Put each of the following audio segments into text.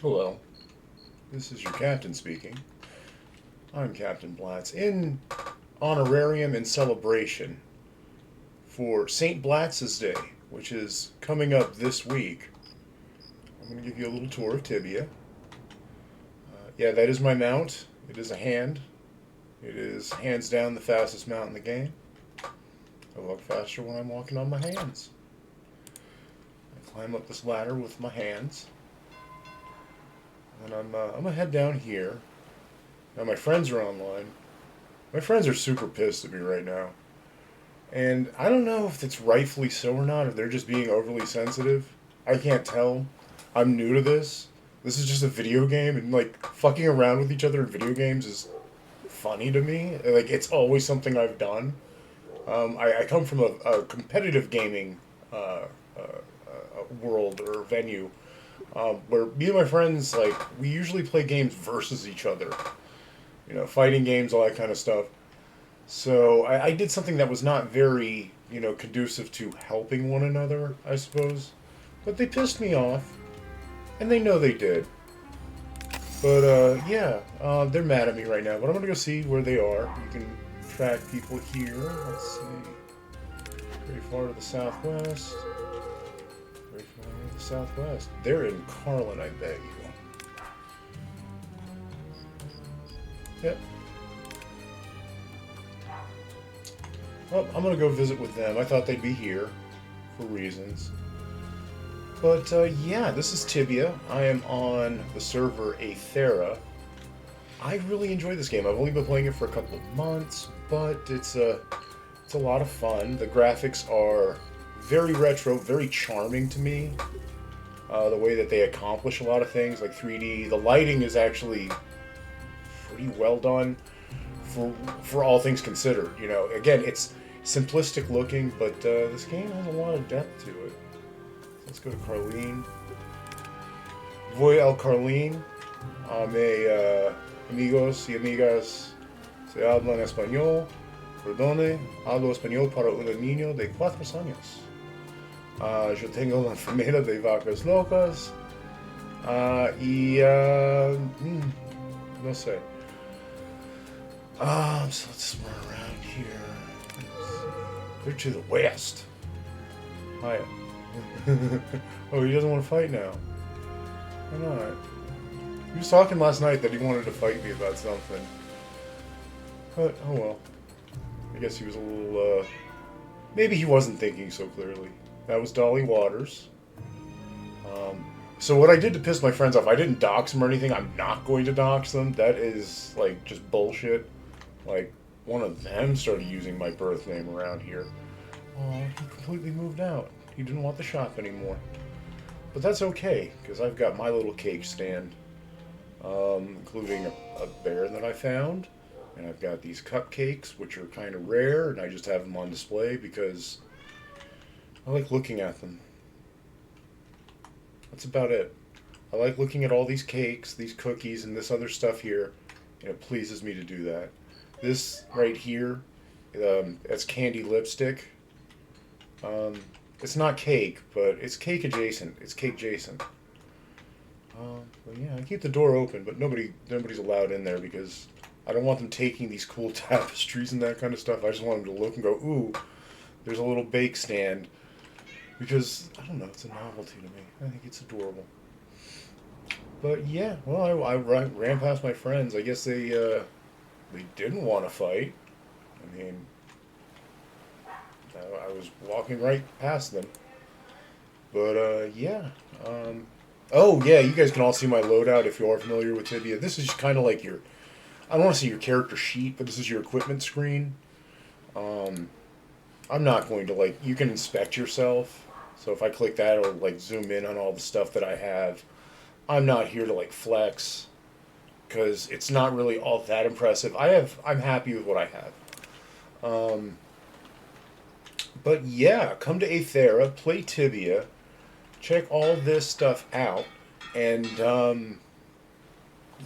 Hello, this is your captain speaking. I'm Captain Blatz. In honorarium and celebration for St. Blatz's Day, which is coming up this week, I'm going to give you a little tour of Tibia. Yeah, that is my mount. It is a hand. It is hands down the fastest mount in the game. I walk faster when I'm walking on my hands. I climb up this ladder with my hands, and I'm gonna head down here. Now my friends are online. My friends are super pissed at me right now. And I don't know if it's rightfully so or not, if they're just being overly sensitive. I can't tell. I'm new to this. This is just a video game, and like fucking around with each other in video games is funny to me. Like it's always something I've done. I come from a competitive gaming world or venue where me and my friends like we usually play games versus each other. You know, fighting games, all that kind of stuff. So I did something that was not very, conducive to helping one another, I suppose. But they pissed me off, and they know they did. But yeah, they're mad at me right now. But I'm gonna go see where they are. You can track people here. Let's see. Very far to the southwest. Very far to the southwest. They're in Carlin, I bet you. Yep. Well, I'm gonna go visit with them. I thought they'd be here for reasons. But yeah, this is Tibia. I am on the server Aethera. I really enjoy this game. I've only been playing it for a couple of months, but it's a lot of fun. The graphics are very retro, very charming to me. The way that they accomplish a lot of things, like 3D. The lighting is actually pretty well done for all things considered. You know, again, it's simplistic looking, but this game has a lot of depth to it. Let's go to Carlin. Voy al Carlin. Amigos y amigas se hablan español. Perdone, hablo español para un niño de 4 años. Yo tengo la enfermedad de vacas locas. No sé. So let's run around here. They're to the west. Hi. Oh, he doesn't want to fight now. Why not? He was talking last night that he wanted to fight me about something. But, oh well. I guess he was a little, maybe he wasn't thinking so clearly. That was Dolly Waters. So what I did to piss my friends off, I didn't dox them or anything. I'm not going to dox them. That is, like, just bullshit. Like, one of them started using my birth name around here. Oh, he completely moved out. He didn't want the shop anymore. But that's okay, because I've got my little cake stand, including a bear that I found. And I've got these cupcakes, which are kind of rare, and I just have them on display because I like looking at them. That's about it. I like looking at all these cakes, these cookies, and this other stuff here, and it pleases me to do that. This right here, that's candy lipstick. Um, it's not cake, but it's cake adjacent. It's cake adjacent. But yeah, I keep the door open, but nobody's allowed in there because I don't want them taking these cool tapestries and that kind of stuff. I just want them to look and go, ooh, there's a little bake stand. Because, I don't know, it's a novelty to me. I think it's adorable. But yeah, well, I ran past my friends. I guess they didn't want to fight. I mean, I was walking right past them. But yeah. Oh yeah, you guys can all see my loadout if you are familiar with Tibia. This is kind of like your, I don't want to say your character sheet, but this is your equipment screen. Um, I'm not going to like, you can inspect yourself. So if I click that, it'll like zoom in on all the stuff that I have. I'm not here to like flex because it's not really all that impressive. I'm happy with what I have. Um, but yeah, come to Aethera, play Tibia, check all this stuff out, and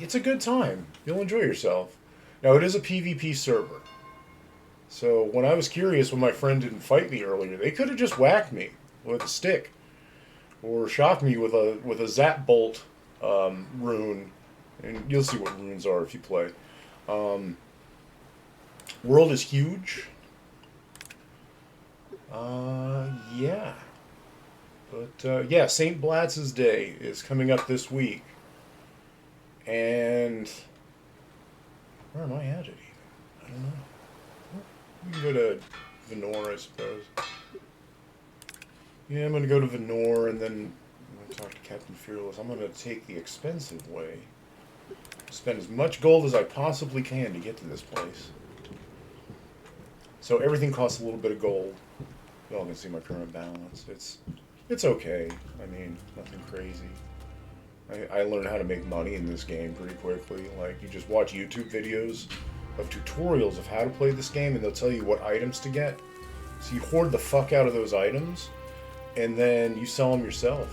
it's a good time. You'll enjoy yourself. Now it is a PvP server, so when I was curious when my friend didn't fight me earlier, they could have just whacked me with a stick or shocked me with a zap bolt rune, and you'll see what runes are if you play. World is huge. Yeah. But, yeah, St. Blatz's Day is coming up this week. And where am I at it even? I don't know. We can go to Venor, I suppose. Yeah, I'm going to go to Venor, and then I'm going to talk to Captain Fearless. I'm going to take the expensive way. Spend as much gold as I possibly can to get to this place. So everything costs a little bit of gold. Y'all can see my current balance. It's okay. I mean, nothing crazy. I learned how to make money in this game pretty quickly. Like, you just watch YouTube videos of tutorials of how to play this game, and they'll tell you what items to get. So you hoard the fuck out of those items, and then you sell them yourself.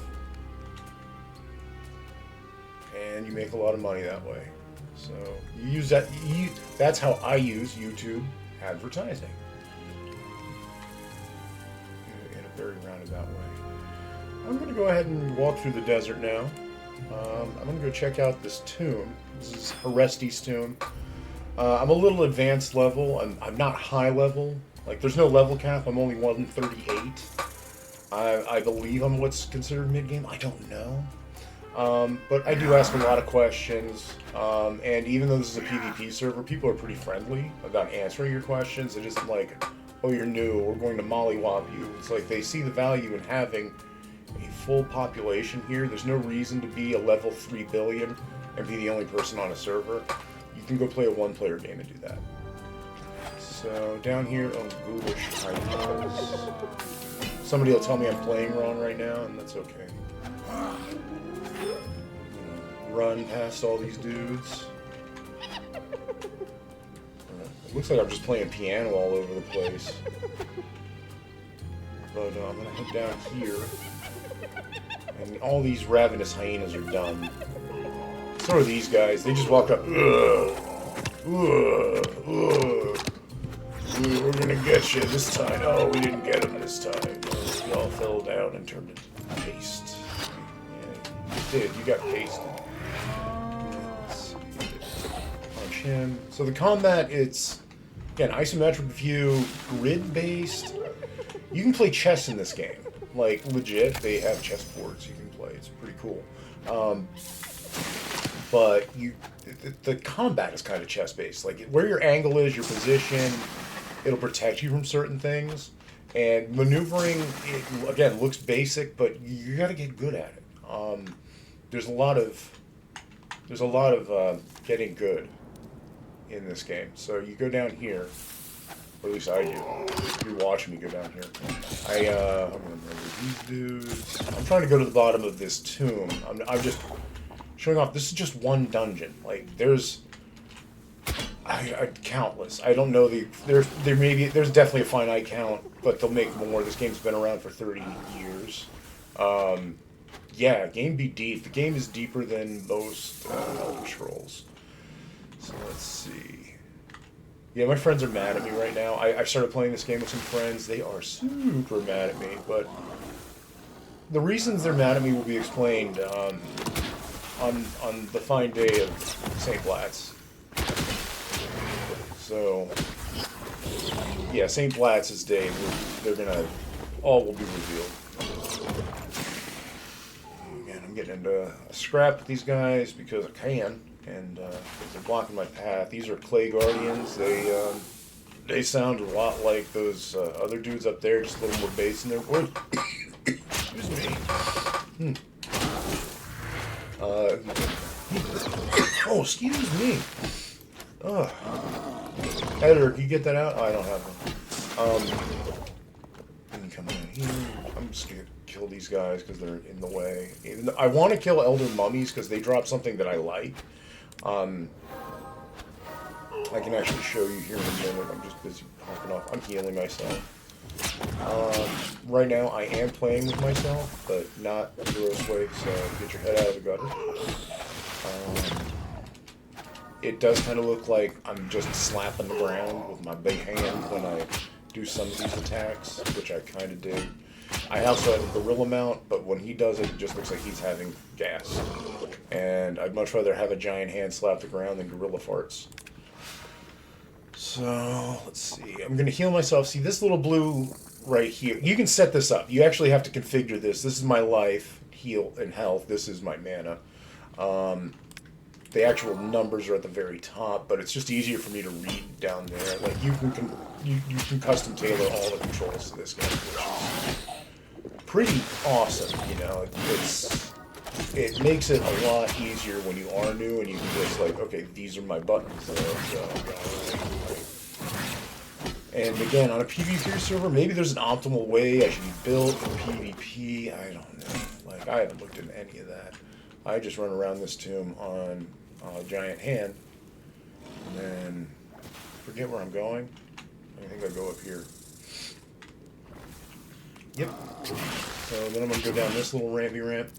And you make a lot of money that way. So you use that. That's how I use YouTube advertising. In a very roundabout way. I'm going to go ahead and walk through the desert now. I'm going to go check out this tomb. This is Orestes' tomb. I'm a little advanced level. I'm not high level. Like, there's no level cap. I'm only 138. I believe I'm what's considered mid-game. I don't know. But I do ask a lot of questions. And even though this is a PvP server, people are pretty friendly about answering your questions. It isn't like, oh, you're new, we're going to mollywop you. It's like they see the value in having a full population here. There's no reason to be a level 3 billion and be the only person on a server. You can go play a one-player game and do that. So down here, oh, ghoulish titans. Somebody will tell me I'm playing wrong right now, and that's okay. Run past all these dudes. It looks like I'm just playing piano all over the place. But I'm gonna head down here. And all these ravenous hyenas are done. So are these guys. They just walk up. Ugh. Ugh. Ugh. We're gonna get you this time. Oh, we didn't get him this time. You all fell down and turned into paste. Yeah, you did. You got pasted. Let's see. Punch him. So the combat, it's, again, isometric view, grid-based. You can play chess in this game. Like, legit, they have chessboards you can play. It's pretty cool. But the combat is kind of chess-based. Like, where your angle is, your position, it'll protect you from certain things. And maneuvering, it, again, looks basic, but you got to get good at it. There's a lot of getting good in this game. So you go down here. Or at least I do. You're watching me go down here. I'm gonna remember these dudes. I'm trying to go to the bottom of this tomb. I'm just showing off. This is just one dungeon. Like, there's countless. I don't know there's definitely a finite count, but they'll make more. This game's been around for 30 years. Yeah, game be deep. The game is deeper than most Elder Scrolls. So let's see. Yeah, my friends are mad at me right now. I started playing this game with some friends. They are super mad at me, but the reasons they're mad at me will be explained on the fine day of St. Blatz. So, yeah, St. Blatz's day, all will be revealed. Again, I'm getting into a scrap with these guys because I can. And they're blocking my path. These are clay guardians. They sound a lot like those other dudes up there, just a little more bass in their voice. Excuse me. Oh, excuse me. Editor, can you get that out? Oh, I don't have one. Let me come down here. I'm just gonna kill these guys because they're in the way. I want to kill elder mummies because they drop something that I like. I can actually show you here in a minute. I'm just busy popping off. I'm healing myself. Right now I am playing with myself, but not a gross way, so get your head out of the gutter. It does kind of look like I'm just slapping the ground with my big hand when I do some of these attacks, which I kind of dig. I also have a gorilla mount, but when he does it, it just looks like he's having gas. And I'd much rather have a giant hand slap the ground than gorilla farts. So, let's see. I'm going to heal myself. See, this little blue right here. You can set this up. You actually have to configure this. This is my life, heal, and health. This is my mana. The actual numbers are at the very top, but it's just easier for me to read down there. Like, you can custom tailor all the controls to this game, which is pretty awesome, you know. It makes it a lot easier when you are new and you can just like, okay, these are my buttons. And again, on a PvP server, maybe there's an optimal way I should be built for PvP. I don't know. Like, I haven't looked into any of that. I just run around this tomb on a giant hand, and then forget where I'm going. I think I'll go up here. Yep. So then I'm going to go down this little rampy ramp,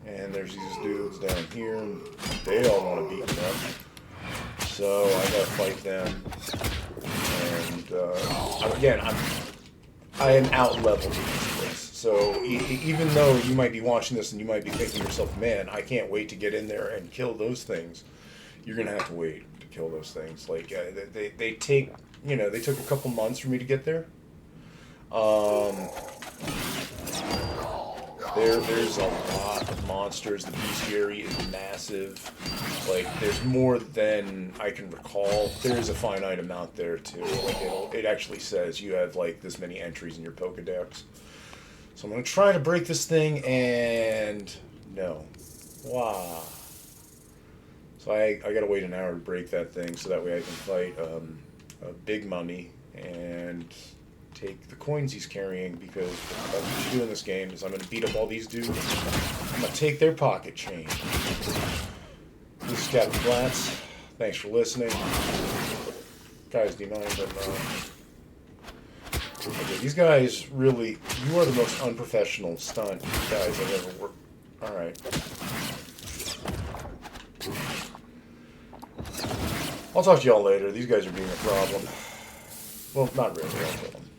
and there's these dudes down here, and they all want to beat me up. So I got to fight them. And again, I am out-leveled in this place. So even though you might be watching this and you might be thinking to yourself, man, I can't wait to get in there and kill those things, you're going to have to wait to kill those things. Like, they take, you know, they took a couple months for me to get there. There's a lot of monsters. The bestiary is massive. Like, there's more than I can recall. There is a finite amount there, too. Like, it actually says you have, like, this many entries in your Pokedex. So I'm going to try to break this thing, and no. Wow. So I got to wait an hour to break that thing, so that way I can fight a big mummy and take the coins he's carrying, because what I'm going to do in this game is I'm going to beat up all these dudes. I'm going to take their pocket change. This is Captain Blatz. Thanks for listening. Guys, do you mind? Okay, these guys really, you are the most unprofessional stunt guys I've ever worked. Alright. I'll talk to y'all later. These guys are being a problem. Well, not really. I'll kill them.